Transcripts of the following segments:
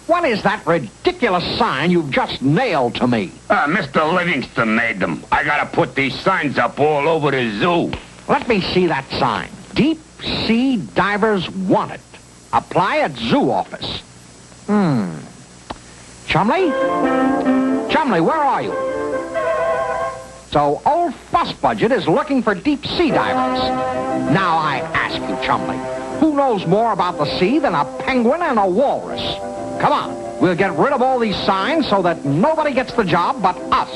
What is that ridiculous sign you've just nailed to me? Mr. Livingston made them. I gotta put these signs up all over the zoo. Let me see that sign. Deep Sea Divers Wanted. Apply at zoo office. Chumley? Chumley, where are you? So old Fuss Budget is looking for deep sea divers. Now I ask you, Chumley, who knows more about the sea than a penguin and a walrus? Come on, we'll get rid of all these signs so that nobody gets the job but us.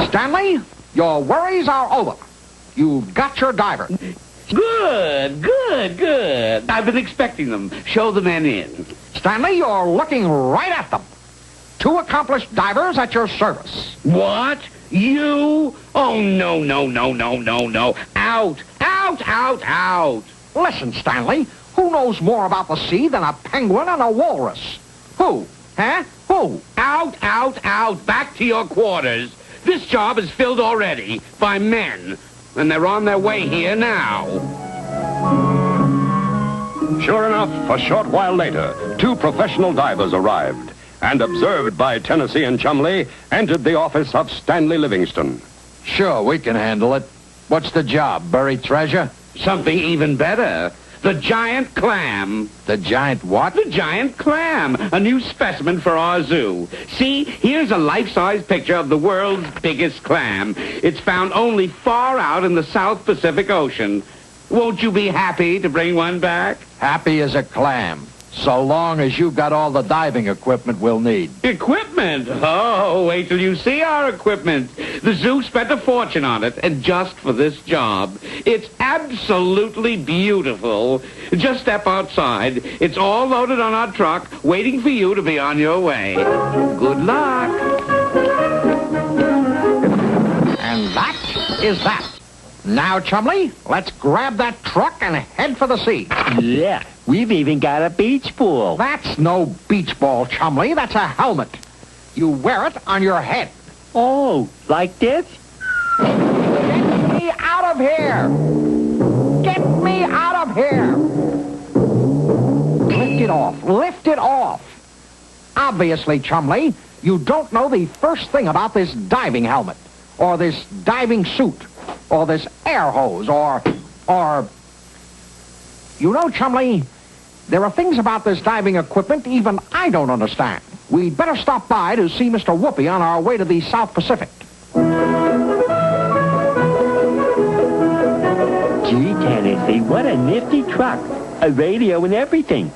Stanley, your worries are over. You've got your diver. Good. I've been expecting them. Show the men in. Stanley, you're looking right at them. 2 accomplished divers at your service. What? You? Oh, no. Out. Listen, Stanley, who knows more about the sea than a penguin and a walrus? Who? Huh? Who? Out. Back to your quarters. This job is filled already by men, and they're on their way here now. Sure enough, a short while later, 2 professional divers arrived, and observed by Tennessee and Chumley, entered the office of Stanley Livingston. Sure, we can handle it. What's the job, bury treasure? Something even better. The giant clam. The giant what? The giant clam, a new specimen for our zoo. See, here's a life-size picture of the world's biggest clam. It's found only far out in the South Pacific Ocean. Won't you be happy to bring one back? Happy as a clam, so long as you've got all the diving equipment we'll need. Equipment? Oh, wait till you see our equipment. The zoo spent a fortune on it, and just for this job. It's absolutely beautiful. Just step outside. It's all loaded on our truck, waiting for you to be on your way. Good luck. And that is that. Now, Chumley, let's grab that truck and head for the sea. Yeah, we've even got a beach ball. That's no beach ball, Chumley. That's a helmet. You wear it on your head. Oh, like this? Get me out of here! Get me out of here! Lift it off. Lift it off. Obviously, Chumley, you don't know the first thing about this diving helmet, or this diving suit, or this air hose, or... You know, Chumley, there are things about this diving equipment even I don't understand. We'd better stop by to see Mr. Whoopi on our way to the South Pacific. Gee, Tennessee, what a nifty truck. A radio and everything.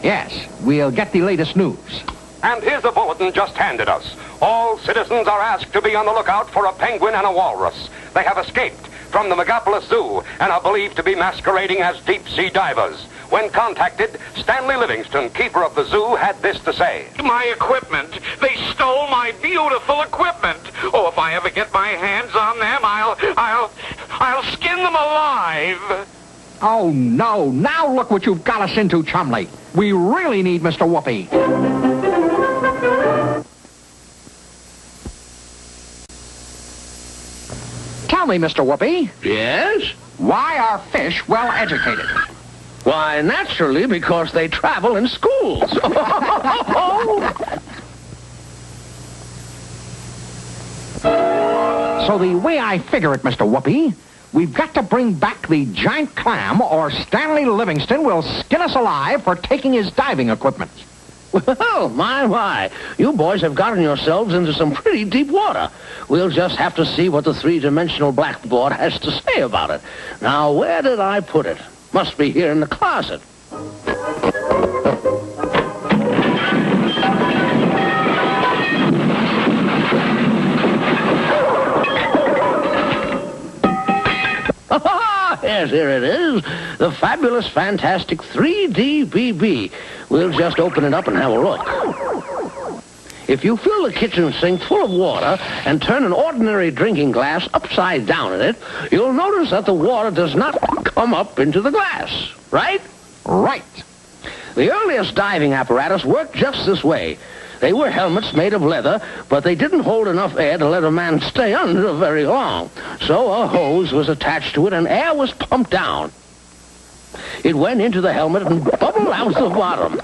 Yes, we'll get the latest news. And here's a bulletin just handed us. All citizens are asked to be on the lookout for a penguin and a walrus. They have escaped from the Megapolis Zoo and are believed to be masquerading as deep-sea divers. When contacted, Stanley Livingston, keeper of the zoo, had this to say. My equipment. They stole my beautiful equipment. Oh, if I ever get my hands on them, I'll skin them alive. Oh, no. Now look what you've got us into, Chumley. We really need Mr. Whoopi. Tell me, Mr. Whoopi. Yes? Why are fish well educated? Why, naturally, because they travel in schools. So the way I figure it, Mr. Whoopi, we've got to bring back the giant clam or Stanley Livingston will skin us alive for taking his diving equipment. Well, my. You boys have gotten yourselves into some pretty deep water. We'll just have to see what the three-dimensional blackboard has to say about it. Now, where did I put it? Must be here in the closet. Yes, here it is. The fabulous, fantastic 3D BB. We'll just open it up and have a look. If you fill the kitchen sink full of water and turn an ordinary drinking glass upside down in it, you'll notice that the water does not come up into the glass, right? Right. The earliest diving apparatus worked just this way. They were helmets made of leather, but they didn't hold enough air to let a man stay under very long. So a hose was attached to it and air was pumped down. It went into the helmet and bubbled out the bottom.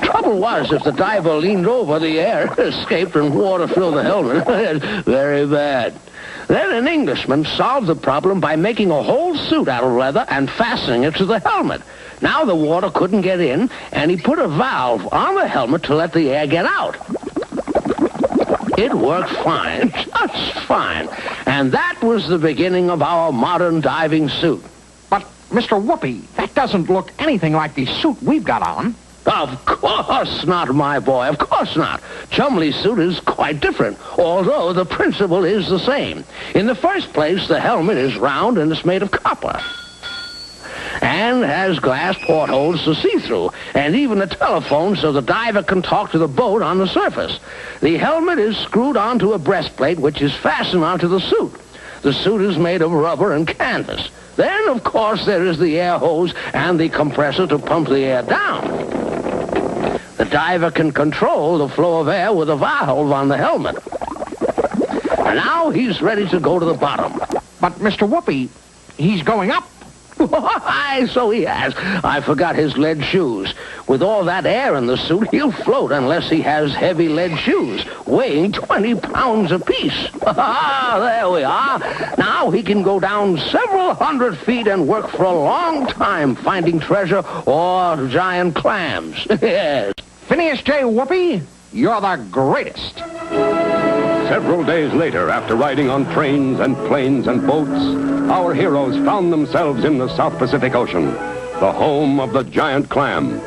Trouble was, if the diver leaned over, the air escaped and water filled the helmet. Very bad. Then an Englishman solved the problem by making a whole suit out of leather and fastening it to the helmet. Now the water couldn't get in, and he put a valve on the helmet to let the air get out. It worked fine, just fine. And that was the beginning of our modern diving suit. But, Mr. Whoopi, that doesn't look anything like the suit we've got on. Of course not, my boy, of course not. Chumley's suit is quite different, although the principle is the same. In the first place, the helmet is round and it's made of copper. And has glass portholes to see through, and even a telephone so the diver can talk to the boat on the surface. The helmet is screwed onto a breastplate, which is fastened onto the suit. The suit is made of rubber and canvas. Then, of course, there is the air hose and the compressor to pump the air down. The diver can control the flow of air with a valve on the helmet. And now he's ready to go to the bottom. But, Mr. Whoopi, he's going up. Why, so he has. I forgot his lead shoes. With all that air in the suit, he'll float unless he has heavy lead shoes, weighing 20 pounds apiece. There we are. Now he can go down several hundred feet and work for a long time finding treasure or giant clams. Yes. Phineas J. Whoopi, you're the greatest. Several days later, after riding on trains and planes and boats, our heroes found themselves in the South Pacific Ocean, the home of the giant clam.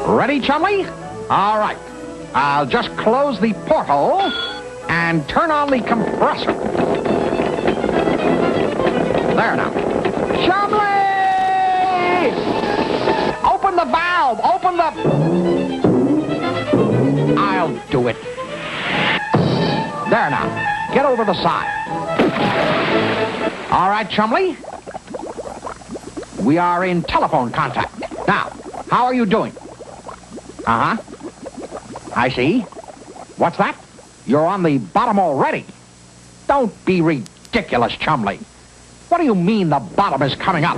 Ready, Chumley? All right. I'll just close the porthole and turn on the compressor. There now. Chumley! Open the valve! Open the... I'll do it. There now. Get over the side. All right, Chumley. We are in telephone contact. Now, how are you doing? Uh-huh. I see. What's that? You're on the bottom already. Don't be ridiculous, Chumley. What do you mean the bottom is coming up?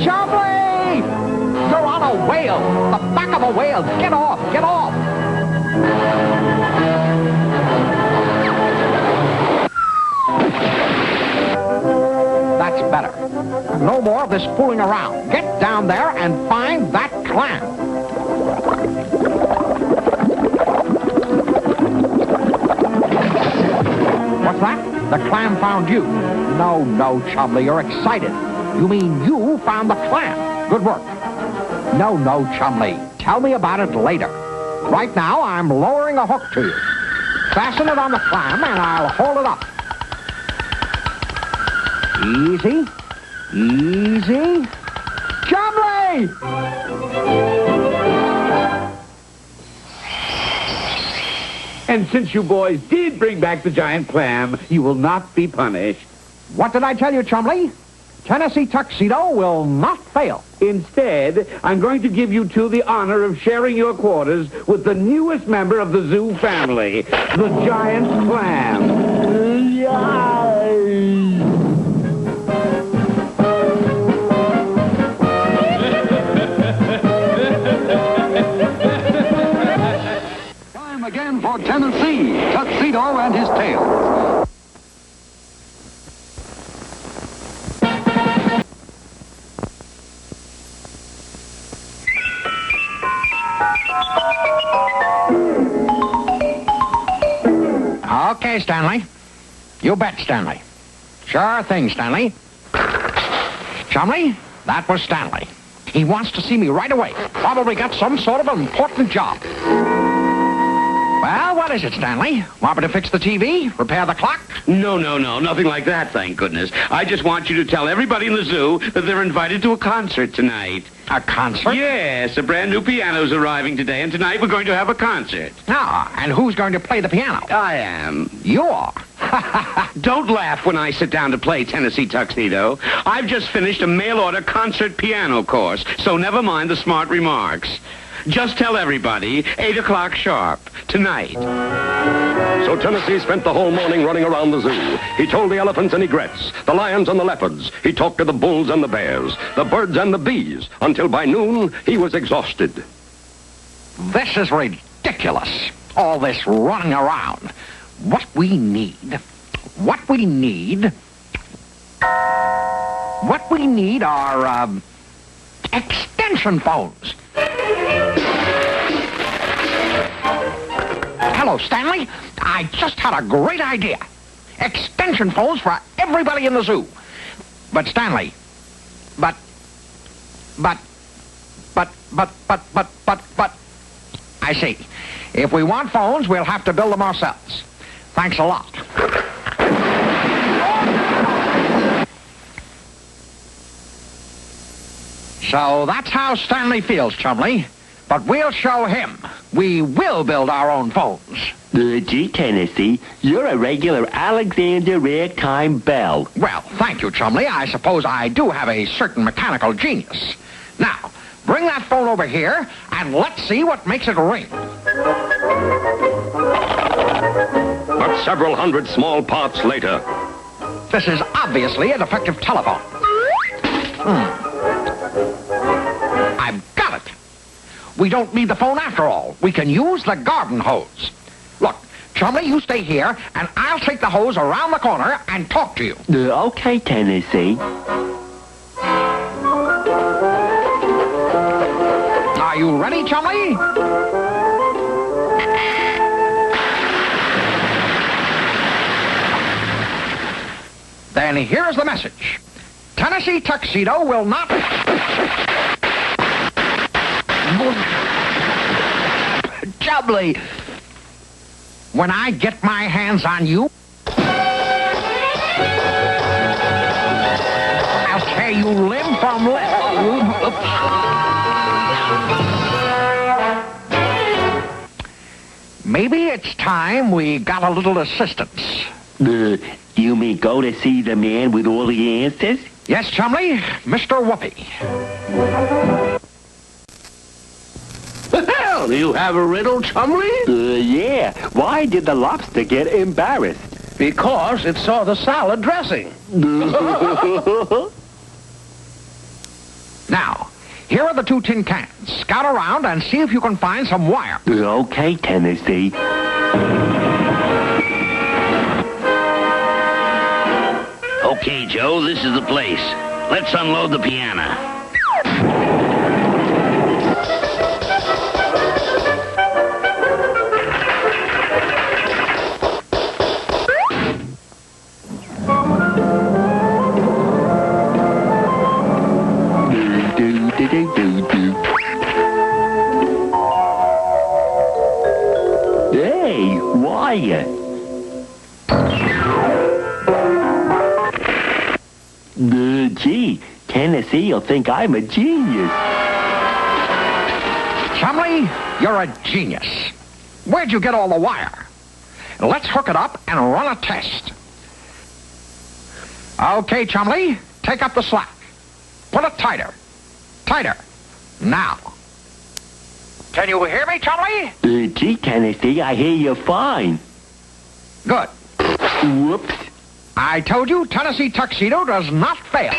Chumley! You're on a whale. The back of a whale. Get off. Get off. That's better. No more of this fooling around. Get down there and find that clam. What's that? The clam found you. No, Chumley, you're excited. You mean you found the clam. Good work. No, Chumley. Tell me about it later. Right now, I'm lowering a hook to you. Fasten it on the clam, and I'll hold it up. Easy. Easy. Chumley! And since you boys did bring back the giant clam, you will not be punished. What did I tell you, Chumley? Tennessee Tuxedo will not fail. Instead, I'm going to give you two the honor of sharing your quarters with the newest member of the zoo family, the giant clam. Time again for Tennessee, Tuxedo and his tail. Okay, Stanley. You bet, Stanley. Sure thing, Stanley. Chumley, that was Stanley. He wants to see me right away. Probably got some sort of important job. Well, What is it, Stanley? Want me to fix the TV? Repair the clock? No, nothing like that, thank goodness. I just want you to tell everybody in the zoo that they're invited to a concert tonight. A concert? Yes, a brand new piano's arriving today, and tonight we're going to have a concert. Ah, and who's going to play the piano? I am. You are. Don't laugh when I sit down to play Tennessee Tuxedo. I've just finished a mail-order concert piano course, so never mind the smart remarks. Just tell everybody, 8 o'clock sharp, tonight. So Tennessee spent the whole morning running around the zoo. He told the elephants and egrets, the lions and the leopards. He talked to the bulls and the bears, the birds and the bees, until by noon he was exhausted. This is ridiculous. All this running around. What we need are, extension phones. Hello, Stanley. I just had a great idea. Extension phones for everybody in the zoo. But, Stanley, but, I see. If we want phones, we'll have to build them ourselves. Thanks a lot. So that's how Stanley feels, Chumley. But we'll show him. We will build our own phones. Gee, Tennessee, you're a regular Alexander Ragtime Bell. Well, thank you, Chumley. I suppose I do have a certain mechanical genius. Now, bring that phone over here, and let's see what makes it ring. But several hundred small parts later. This is obviously a defective telephone. I've got it. We don't need the phone after all. We can use the garden hose. Look, Chumley, you stay here, and I'll take the hose around the corner and talk to you. Okay, Tennessee. Are you ready, Chumley? Then here's the message. Tennessee Tuxedo will not... Chumley, when I get my hands on you, I'll tear you limb from limb. Maybe it's time we got a little assistance. You mean go to see the man with all the answers? Yes, Chumley, Mr. Whoopi. Well, you have a riddle, Chumley? Yeah. Why did the lobster get embarrassed? Because it saw the salad dressing. Now, here are the 2 tin cans. Scout around and see if you can find some wire. Okay, Tennessee. Okay, Joe, this is the place. Let's unload the piano. Hey, wire. Gee, Tennessee will think I'm a genius. Chumley, you're a genius. Where'd you get all the wire? Let's hook it up and run a test. Okay, Chumley, take up the slack. Pull it tighter. Tighter. Now. Can you hear me, Chumley? Gee, Tennessee, I hear you fine. Good. Whoops. I told you Tennessee Tuxedo does not fail.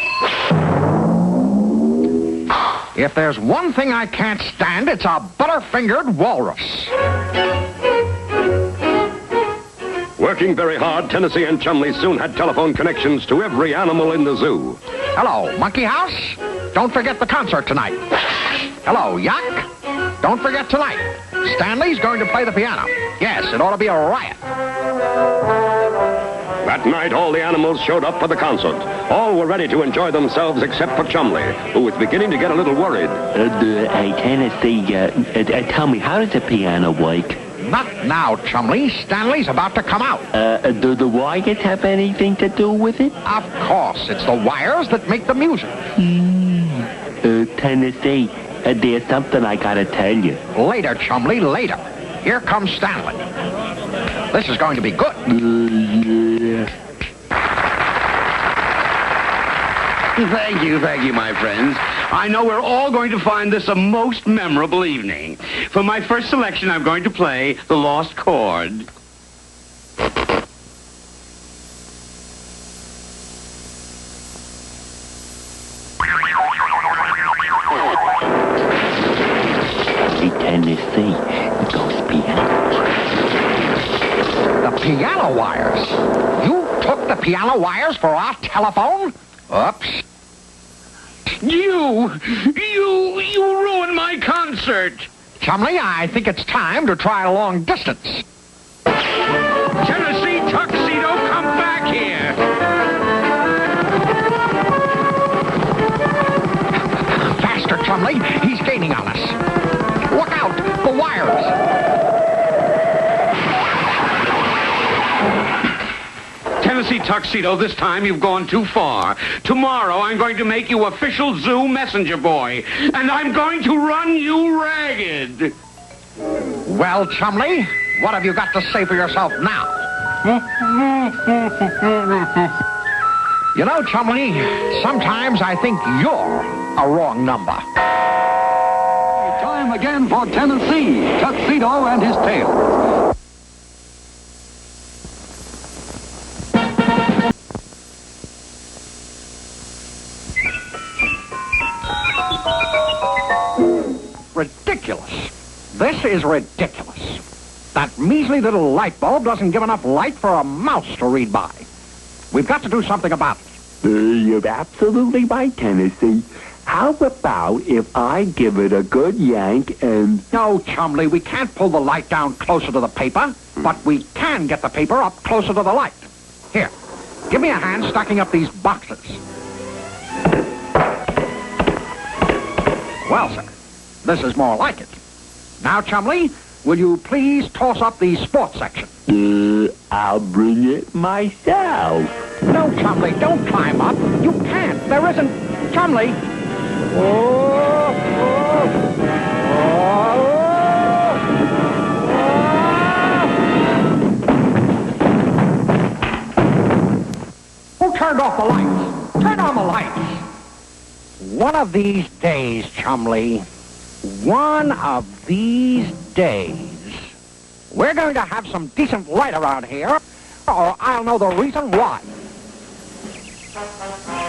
If there's one thing I can't stand, it's a butter-fingered walrus. Working very hard, Tennessee and Chumley soon had telephone connections to every animal in the zoo. Hello, Monkey House. Don't forget the concert tonight. Hello, Yak. Don't forget tonight. Stanley's going to play the piano. Yes, it ought to be a riot. That night, all the animals showed up for the concert. All were ready to enjoy themselves except for Chumley, who was beginning to get a little worried. Hey, Tennessee, tell me, how does the piano work? Not now, Chumley. Stanley's about to come out. Do the wires have anything to do with it? Of course, it's the wires that make the music. Tennessee, there's something I gotta tell you. Later, Chumley, later. Here comes Stanley. This is going to be good. Yeah. Thank you, my friends. I know we're all going to find this a most memorable evening. For my first selection, I'm going to play The Lost Chord. Hey, Tennessee, those pianos. The piano wires. You took the piano wires for our telephone? Oops. You ruined my concert. Chumley, I think it's time to try a long distance. Tennessee Tuxedo, come back here. Faster, Chumley. He's gaining on us. Look out, the wires. Tennessee Tuxedo, this time you've gone too far. Tomorrow I'm going to make you official zoo messenger boy, and I'm going to run you ragged. Well, Chumley, what have you got to say for yourself now? You know, Chumley, sometimes I think you're a wrong number. Time again for Tennessee, Tuxedo and his tail. Ridiculous. This is ridiculous. That measly little light bulb doesn't give enough light for a mouse to read by. We've got to do something about it. You're absolutely right, Tennessee. How about if I give it a good yank and... No, Chumley, we can't pull the light down closer to the paper, but we can get the paper up closer to the light. Here, give me a hand stacking up these boxes. Well, sir, this is more like it. Now, Chumley, will you please toss up the sports section? I'll bring it myself. No, Chumley, don't climb up. You can't. There isn't... Chumley. Who turned off the lights? Turn on the lights. One of these days, Chumley, one of these days, we're going to have some decent light around here, or I'll know the reason why.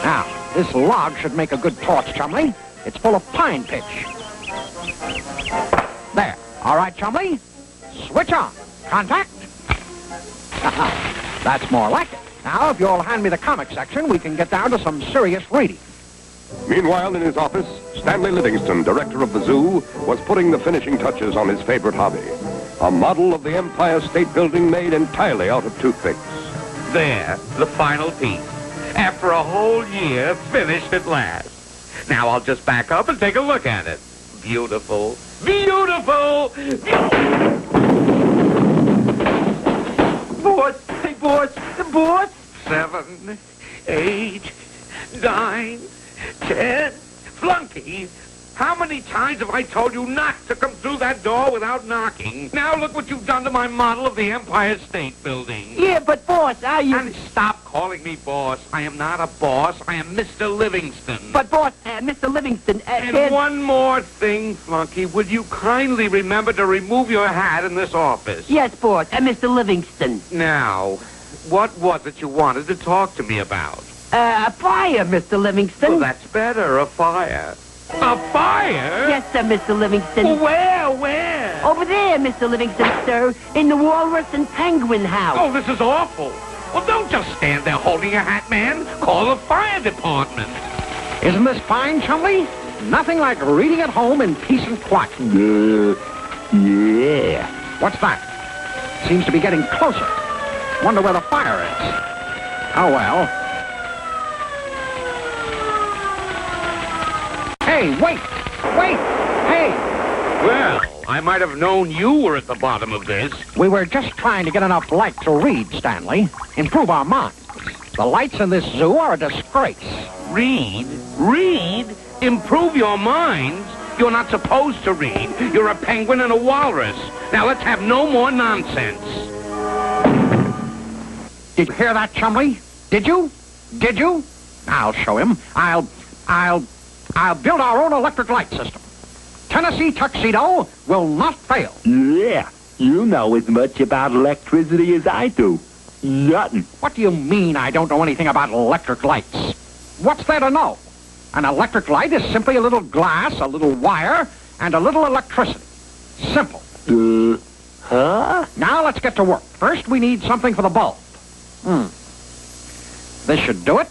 Now, this log should make a good torch, Chumley. It's full of pine pitch. There. All right, Chumley. Switch on. Contact. That's more like it. Now, if you'll hand me the comic section, we can get down to some serious reading. Meanwhile, in his office, Stanley Livingston, director of the zoo, was putting the finishing touches on his favorite hobby. A model of the Empire State Building made entirely out of toothpicks. There, the final piece. After a whole year, finished at last. Now I'll just back up and take a look at it. Beautiful. Beautiful! Boss, hey, boss, the boss. 7, 8, 9, 10. Flunky! How many times have I told you not to come through that door without knocking? Now look what you've done to my model of the Empire State Building. Yeah, but boss, And stop calling me boss. I am not a boss. I am Mr. Livingston. But boss, Mr. Livingston, And one more thing, Flunky. Would you kindly remember to remove your hat in this office? Yes, boss, Mr. Livingston. Now, what was it you wanted to talk to me about? A fire, Mr. Livingston. Oh, that's better, a fire. A fire? Yes, sir, Mr. Livingston. Where? Over there, Mr. Livingston, sir, in the Walrus and Penguin house. Oh, this is awful. Well, don't just stand there holding your hat, man. Call the fire department. Isn't this fine, Chumley? Nothing like reading at home in peace and quiet. Yeah. What's that? Seems to be getting closer. Wonder where the fire is. Oh, well. Hey, wait! Wait! Hey! Well, I might have known you were at the bottom of this. We were just trying to get enough light to read, Stanley. Improve our minds. The lights in this zoo are a disgrace. Read? Read? Improve your minds? You're not supposed to read. You're a penguin and a walrus. Now let's have no more nonsense. Did you hear that, Chumley? Did you? Did you? I'll show him. I'll build our own electric light system. Tennessee Tuxedo will not fail. Yeah, you know as much about electricity as I do. Nothing. What do you mean I don't know anything about electric lights? What's there to know? An electric light is simply a little glass, a little wire, and a little electricity. Simple. Huh? Now let's get to work. First, we need something for the bulb. This should do it.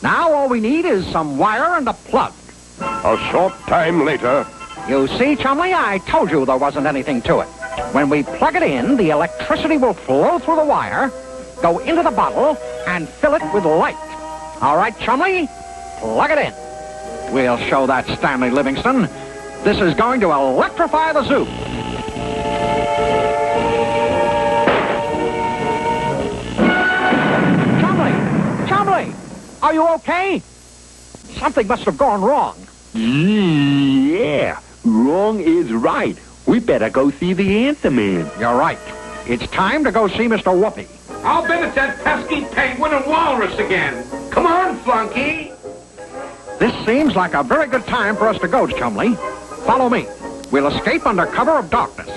Now all we need is some wire and a plug. A short time later. You see, Chumley, I told you there wasn't anything to it. When we plug it in, the electricity will flow through the wire, go into the bottle, and fill it with light. All right, Chumley, plug it in. We'll show that Stanley Livingston. This is going to electrify the zoo. Chumley, are you okay? Something must have gone wrong. Yeah, wrong is right. We better go see the answer man. You're right. It's time to go see Mr. Whoopi. I'll bet it's that pesky penguin and walrus again. Come on, flunky. This seems like a very good time for us to go, Chumley. Follow me. We'll escape under cover of darkness.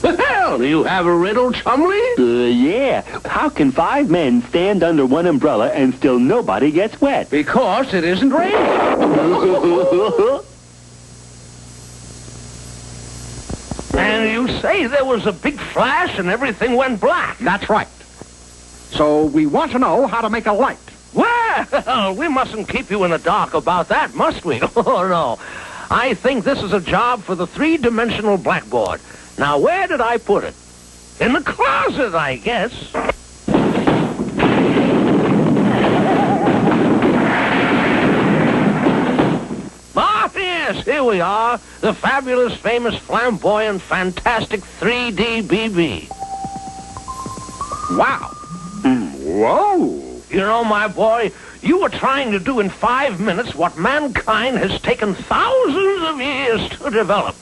Well, do you have a riddle, Chumley? Yeah. How can 5 men stand under one umbrella and still nobody gets wet? Because it isn't raining. And you say there was a big flash and everything went black. That's right. So we want to know how to make a light. Well, we mustn't keep you in the dark about that, must we? Oh, no. I think this is a job for the 3-dimensional blackboard. Now, where did I put it? In the closet, I guess. Ah, yes, here we are. The fabulous, famous, flamboyant, fantastic 3D BB. Wow. Whoa! You know, my boy, you were trying to do in 5 minutes what mankind has taken thousands of years to develop.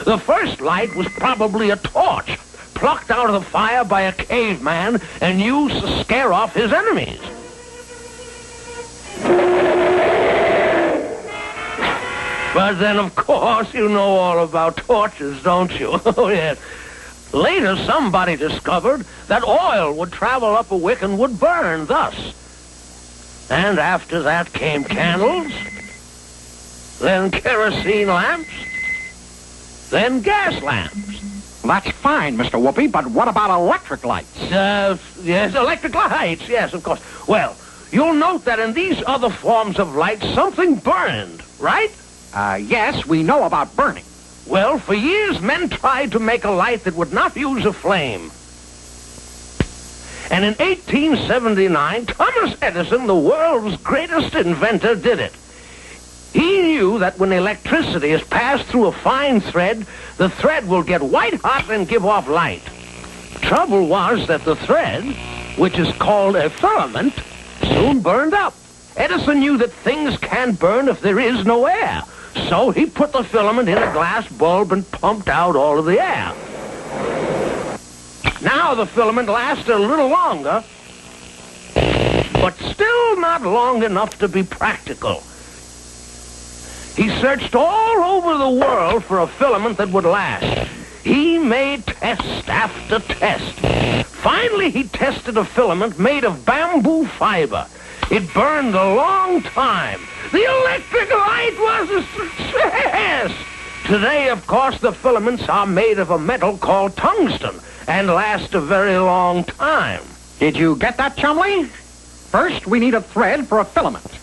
The first light was probably a torch, plucked out of the fire by a caveman and used to scare off his enemies. But then, of course, you know all about torches, don't you? Oh, yes. Later, somebody discovered that oil would travel up a wick and would burn thus. And after that came candles, then kerosene lamps, then gas lamps. That's fine, Mr. Whoopi, but what about electric lights? Yes, electric lights, yes, of course. Well, you'll note that in these other forms of light, something burned, right? Yes, we know about burning. Well, for years, men tried to make a light that would not use a flame. And in 1879, Thomas Edison, the world's greatest inventor, did it. He knew that when electricity is passed through a fine thread, the thread will get white hot and give off light. Trouble was that the thread, which is called a filament, soon burned up. Edison knew that things can't burn if there is no air. So he put the filament in a glass bulb and pumped out all of the air. Now the filament lasted a little longer, but still not long enough to be practical. He searched all over the world for a filament that would last. He made test after test. Finally, he tested a filament made of bamboo fiber. It burned a long time. The electric light was a success. Today, of course, the filaments are made of a metal called tungsten and last a very long time. Did you get that, Chumley? First, we need a thread for a filament.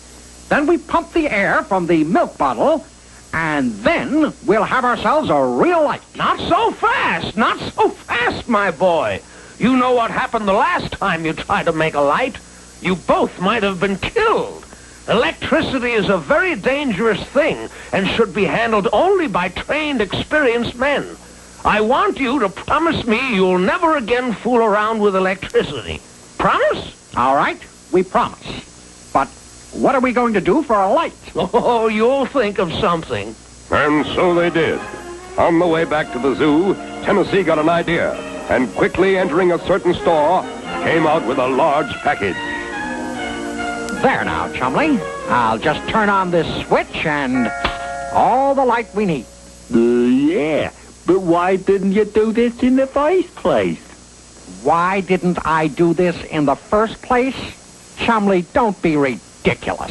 Then we pump the air from the milk bottle, and then we'll have ourselves a real light. Not so fast, not so fast, my boy. You know what happened the last time you tried to make a light. You both might have been killed. Electricity is a very dangerous thing and should be handled only by trained, experienced men. I want you to promise me you'll never again fool around with electricity. Promise? All right, we promise. But what are we going to do for a light? Oh, you'll think of something. And so they did. On the way back to the zoo, Tennessee got an idea, and quickly entering a certain store, came out with a large package. There now, Chumley. I'll just turn on this switch and all the light we need. Yeah, but why didn't you do this in the first place? Why didn't I do this in the first place? Chumley, don't be ridiculous.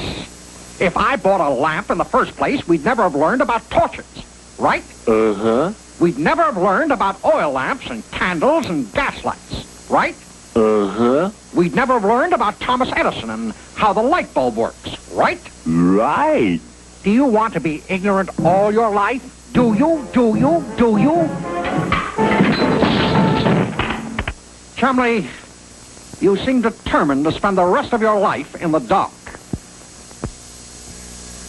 If I bought a lamp in the first place, we'd never have learned about torches, right? Uh-huh. We'd never have learned about oil lamps and candles and gas lights, right? Uh-huh. We'd never have learned about Thomas Edison and how the light bulb works, right? Right. Do you want to be ignorant all your life? Do you? Do you? Do you? Chumley, you seem determined to spend the rest of your life in the dark.